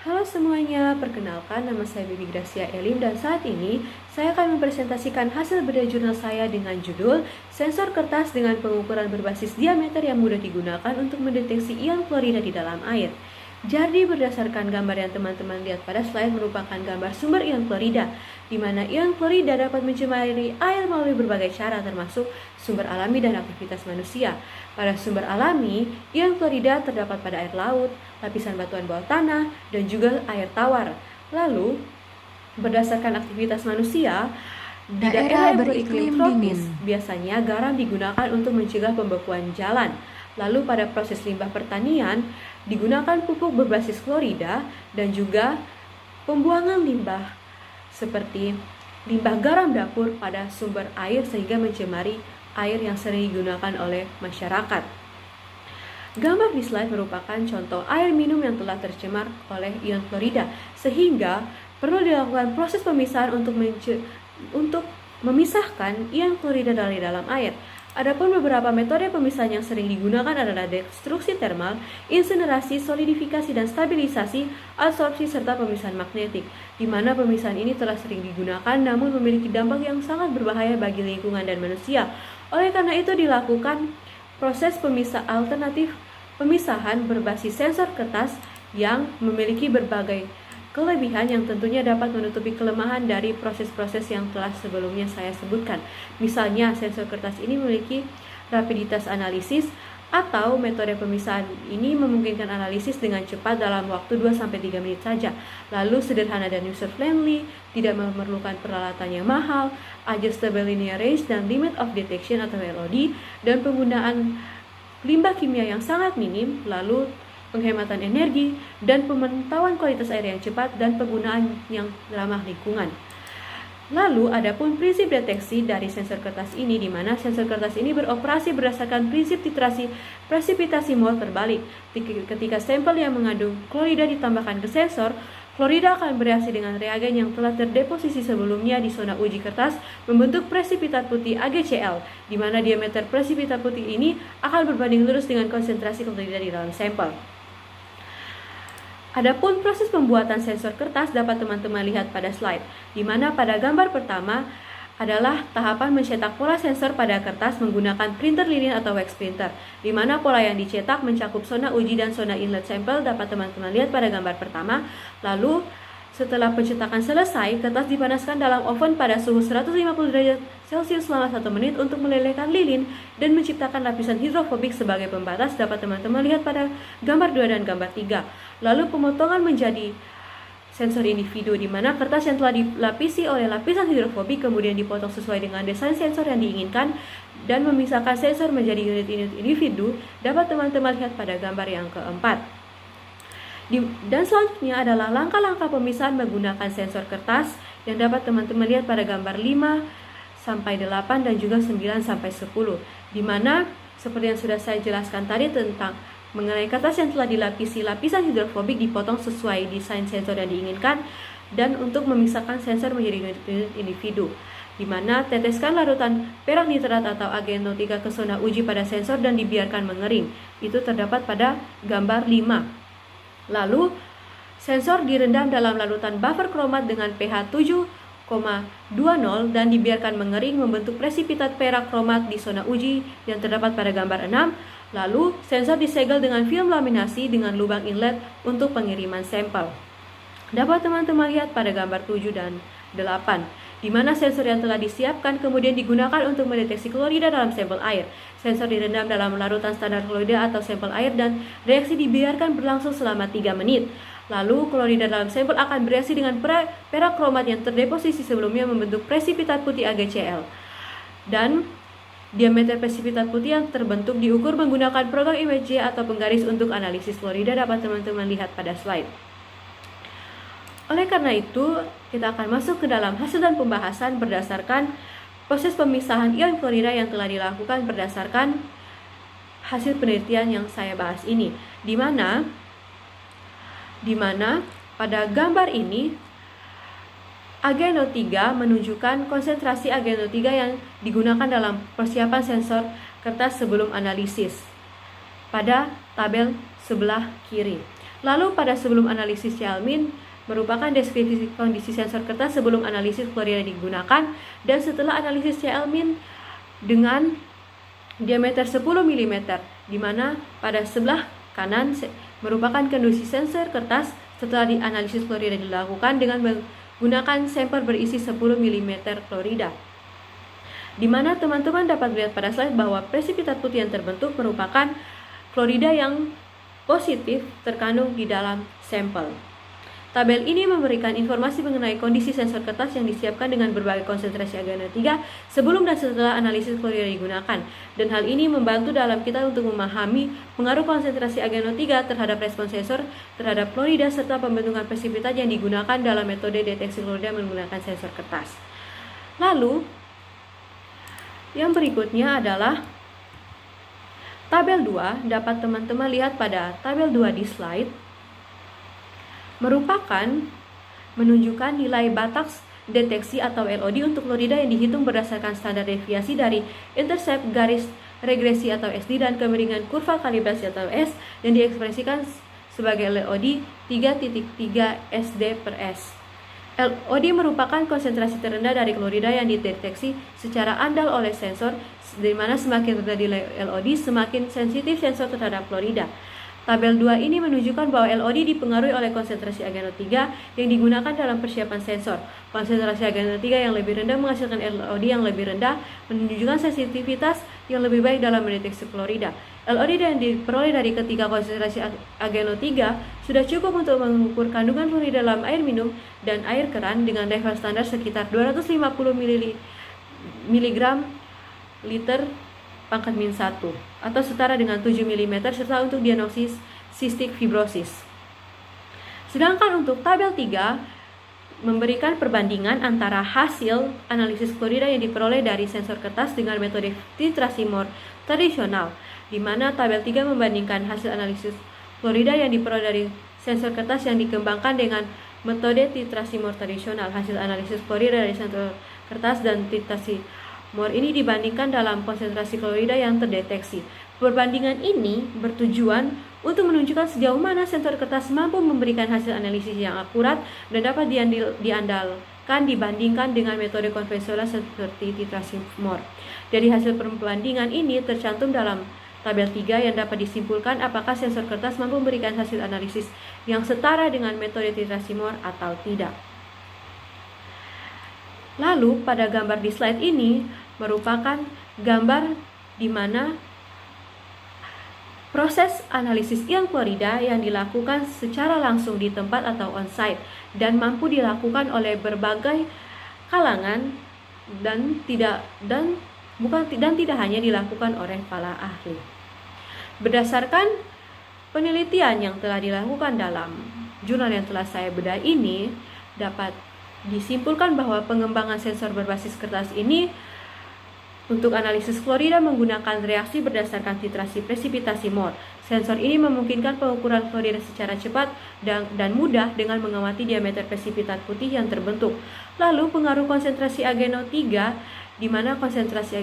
Halo semuanya, perkenalkan nama saya Bibi Gracia Elim dan saat ini saya akan mempresentasikan hasil bedah jurnal saya dengan judul Sensor kertas dengan pengukuran berbasis diameter yang mudah digunakan untuk mendeteksi ion klorida di dalam air. Jadi berdasarkan gambar yang teman-teman lihat pada slide merupakan gambar sumber ion klorida, di mana ion klorida dapat mencemari air melalui berbagai cara termasuk sumber alami dan aktivitas manusia. Pada sumber alami, ion klorida terdapat pada air laut, lapisan batuan bawah tanah, dan juga air tawar. Lalu, berdasarkan aktivitas manusia, di daerah yang beriklim tropis, biasanya garam digunakan untuk mencegah pembekuan jalan. Lalu pada proses limbah pertanian, digunakan pupuk berbasis klorida dan juga pembuangan limbah seperti limbah garam dapur pada sumber air sehingga mencemari air yang sering digunakan oleh masyarakat. Gambar di slide merupakan contoh air minum yang telah tercemar oleh ion klorida, sehingga perlu dilakukan proses pemisahan untuk memisahkan ion klorida dari dalam air. Adapun beberapa metode pemisahan yang sering digunakan adalah destruksi termal, insinerasi, solidifikasi dan stabilisasi, absorpsi serta pemisahan magnetik, di mana pemisahan ini telah sering digunakan namun memiliki dampak yang sangat berbahaya bagi lingkungan dan manusia. Oleh karena itu dilakukan proses pemisahan berbasis sensor kertas yang memiliki berbagai kelebihan yang tentunya dapat menutupi kelemahan dari proses-proses yang telah sebelumnya saya sebutkan. Misalnya, sensor kertas ini memiliki rapiditas analisis atau metode pemisahan ini memungkinkan analisis dengan cepat dalam waktu 2-3 menit saja. Lalu sederhana dan user friendly, tidak memerlukan peralatan yang mahal, adjustable linear range dan limit of detection atau LOD, dan penggunaan limbah kimia yang sangat minim, lalu penghematan energi, dan pemantauan kualitas air yang cepat dan penggunaan yang ramah lingkungan. Lalu, adapun prinsip deteksi dari sensor kertas ini, di mana sensor kertas ini beroperasi berdasarkan prinsip titrasi presipitasi mol terbalik. Ketika sampel yang mengandung klorida ditambahkan ke sensor, klorida akan bereaksi dengan reagen yang telah terdeposisi sebelumnya di zona uji kertas membentuk presipitat putih AgCl, di mana diameter presipitat putih ini akan berbanding lurus dengan konsentrasi klorida di dalam sampel. Adapun proses pembuatan sensor kertas dapat teman-teman lihat pada slide, di mana pada gambar pertama adalah tahapan mencetak pola sensor pada kertas menggunakan printer lilin atau wax printer, di mana pola yang dicetak mencakup zona uji dan zona inlet sampel dapat teman-teman lihat pada gambar pertama. Lalu setelah pencetakan selesai, kertas dipanaskan dalam oven pada suhu 150 derajat Celcius selama 1 menit untuk melelehkan lilin dan menciptakan lapisan hidrofobik sebagai pembatas dapat teman-teman lihat pada gambar 2 dan gambar 3. Lalu pemotongan menjadi sensor individu, di mana kertas yang telah dilapisi oleh lapisan hidrofobik kemudian dipotong sesuai dengan desain sensor yang diinginkan dan memisahkan sensor menjadi unit-unit individu dapat teman-teman lihat pada gambar yang keempat. Dan selanjutnya adalah langkah-langkah pemisahan menggunakan sensor kertas yang dapat teman-teman lihat pada gambar 5-8 dan juga 9-10, di mana seperti yang sudah saya jelaskan tadi tentang mengenai kertas yang telah dilapisi lapisan hidrofobik dipotong sesuai desain sensor yang diinginkan dan untuk memisahkan sensor menjadi unit-unit individu, di mana teteskan larutan perak nitrat atau AgNO3 ke zona uji pada sensor dan dibiarkan mengering. Itu terdapat pada gambar 5. Lalu, sensor direndam dalam larutan buffer kromat dengan pH 7,20 dan dibiarkan mengering membentuk presipitat perak kromat di zona uji yang terdapat pada gambar 6. Lalu, sensor disegel dengan film laminasi dengan lubang inlet untuk pengiriman sampel. Dapat teman-teman lihat pada gambar 7 dan 8, di mana sensor yang telah disiapkan kemudian digunakan untuk mendeteksi klorida dalam sampel air. Sensor direndam dalam larutan standar klorida atau sampel air dan reaksi dibiarkan berlangsung selama 3 menit. Lalu, klorida dalam sampel akan bereaksi dengan perak kromat yang terdeposisi sebelumnya membentuk presipitat putih AgCl. Dan diameter presipitat putih yang terbentuk diukur menggunakan program ImageJ atau penggaris untuk analisis klorida dapat teman-teman lihat pada slide. Oleh karena itu, kita akan masuk ke dalam hasil dan pembahasan berdasarkan proses pemisahan ion klorida yang telah dilakukan berdasarkan hasil penelitian yang saya bahas ini, di mana pada gambar ini AgNO3 menunjukkan konsentrasi AgNO3 yang digunakan dalam persiapan sensor kertas sebelum analisis pada tabel sebelah kiri. Lalu pada sebelum analisis CL-min merupakan deskripsi kondisi sensor kertas sebelum analisis klorida digunakan, dan setelah analisis CL-min dengan diameter 10 mm, di mana pada sebelah kanan merupakan kondisi sensor kertas setelah dianalisis klorida dilakukan dengan menggunakan sampel berisi 10 mm klorida. Di mana teman-teman dapat melihat pada slide bahwa presipitat putih yang terbentuk merupakan klorida yang positif terkandung di dalam sampel. Tabel ini memberikan informasi mengenai kondisi sensor kertas yang disiapkan dengan berbagai konsentrasi AgNO3 sebelum dan setelah analisis klorida digunakan, dan hal ini membantu dalam kita untuk memahami pengaruh konsentrasi AgNO3 terhadap respon sensor terhadap klorida serta pembentukan presipitat yang digunakan dalam metode deteksi klorida menggunakan sensor kertas. Lalu, yang berikutnya adalah tabel 2. Dapat teman-teman lihat pada tabel 2 di slide, merupakan menunjukkan nilai batas deteksi atau LOD untuk klorida yang dihitung berdasarkan standar deviasi dari intercept garis regresi atau SD dan kemiringan kurva kalibrasi atau S yang diekspresikan sebagai LOD 3.3 SD per S. LOD merupakan konsentrasi terendah dari klorida yang dideteksi secara andal oleh sensor, di mana semakin rendah di LOD, semakin sensitif sensor terhadap klorida. Tabel 2 ini menunjukkan bahwa LOD dipengaruhi oleh konsentrasi AgNO3 yang digunakan dalam persiapan sensor. Konsentrasi AgNO3 yang lebih rendah menghasilkan LOD yang lebih rendah, menunjukkan sensitivitas yang lebih baik dalam mendeteksi klorida. LOD yang diperoleh dari ketiga konsentrasi AgNO3 sudah cukup untuk mengukur kandungan klorida dalam air minum dan air keran dengan level standar sekitar 250 mg liter pangkat min 1 atau setara dengan 7 mm serta untuk diagnosis cystic fibrosis. Sedangkan untuk tabel 3 memberikan perbandingan antara hasil analisis klorida yang diperoleh dari sensor kertas dengan metode titrasi Moore tradisional, di mana tabel 3 membandingkan hasil analisis klorida yang diperoleh dari sensor kertas yang dikembangkan dengan metode titrasi Moore tradisional. Hasil analisis klorida dari sensor kertas dan titrasi Moore ini dibandingkan dalam konsentrasi klorida yang terdeteksi. Perbandingan ini bertujuan untuk menunjukkan sejauh mana sensor kertas mampu memberikan hasil analisis yang akurat dan dapat diandalkan dibandingkan dengan metode konvensional seperti titrasi Moore. Dari hasil perbandingan ini tercantum dalam tabel 3 yang dapat disimpulkan apakah sensor kertas mampu memberikan hasil analisis yang setara dengan metode titrasi Moore atau tidak. Lalu pada gambar di slide ini merupakan gambar di mana proses analisis ion klorida yang dilakukan secara langsung di tempat atau on-site dan mampu dilakukan oleh berbagai kalangan dan tidak hanya dilakukan oleh para ahli. Berdasarkan penelitian yang telah dilakukan dalam jurnal yang telah saya bedah ini, dapat disimpulkan bahwa pengembangan sensor berbasis kertas ini untuk analisis klorida menggunakan reaksi berdasarkan titrasi presipitasi Moore. Sensor ini memungkinkan pengukuran klorida secara cepat dan mudah dengan mengamati diameter presipitat putih yang terbentuk. Lalu pengaruh konsentrasi AgNO3, di mana konsentrasi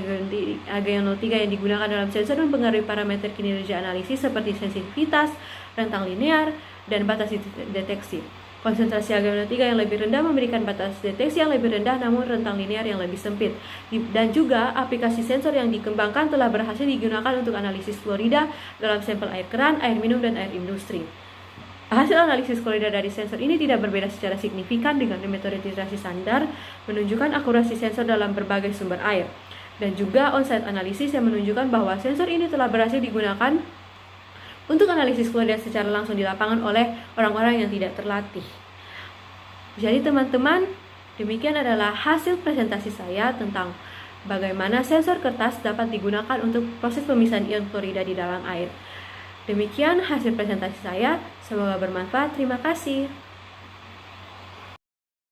AgNO3 yang digunakan dalam sensor mempengaruhi parameter kinerja analisis seperti sensitivitas, rentang linear, dan batas deteksi. Konsentrasi AgNO3 yang lebih rendah memberikan batas deteksi yang lebih rendah namun rentang linear yang lebih sempit. Dan juga aplikasi sensor yang dikembangkan telah berhasil digunakan untuk analisis klorida dalam sampel air keran, air minum, dan air industri. Hasil analisis klorida dari sensor ini tidak berbeda secara signifikan dengan metode titrasi standar, menunjukkan akurasi sensor dalam berbagai sumber air. Dan juga on-site analisis yang menunjukkan bahwa sensor ini telah berhasil digunakan untuk analisis klorida secara langsung di lapangan oleh orang-orang yang tidak terlatih. Jadi teman-teman, demikian adalah hasil presentasi saya tentang bagaimana sensor kertas dapat digunakan untuk proses pemisahan ion klorida di dalam air. Demikian hasil presentasi saya, semoga bermanfaat. Terima kasih.